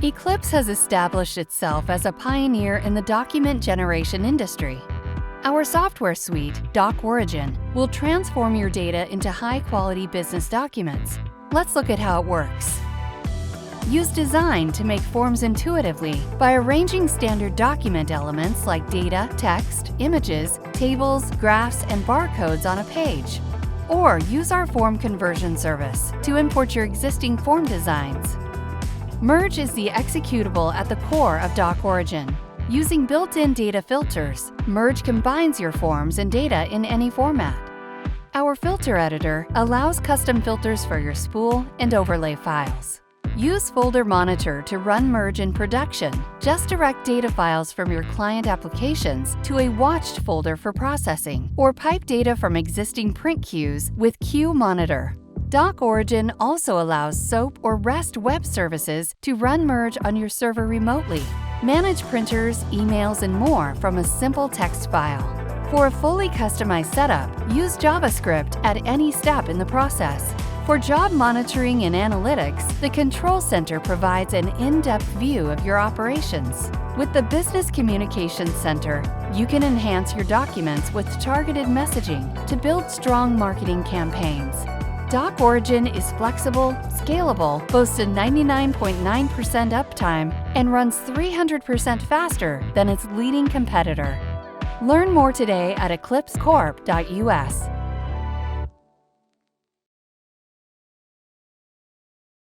Eclipse has established itself as a pioneer in the document generation industry. Our software suite, DocOrigin, will transform your data into high-quality business documents. Let's look at how it works. Use design to make forms intuitively by arranging standard document elements like data, text, images, tables, graphs, and barcodes on a page. Or use our form conversion service to import your existing form designs. Merge is the executable at the core of DocOrigin. Using built-in data filters, Merge combines your forms and data in any format. Our filter editor allows custom filters for your spool and overlay files. Use Folder Monitor to run Merge in production. Just direct data files from your client applications to a watched folder for processing, or pipe data from existing print queues with Queue Monitor. DocOrigin also allows SOAP or REST web services to run Merge on your server remotely. Manage printers, emails, and more from a simple text file. For a fully customized setup, use JavaScript at any step in the process. For job monitoring and analytics, the Control Center provides an in-depth view of your operations. With the Business Communications Center, you can enhance your documents with targeted messaging to build strong marketing campaigns. DocOrigin is flexible, scalable, boasts a 99.9% uptime, and runs 300% faster than its leading competitor. Learn more today at eclipsecorp.us.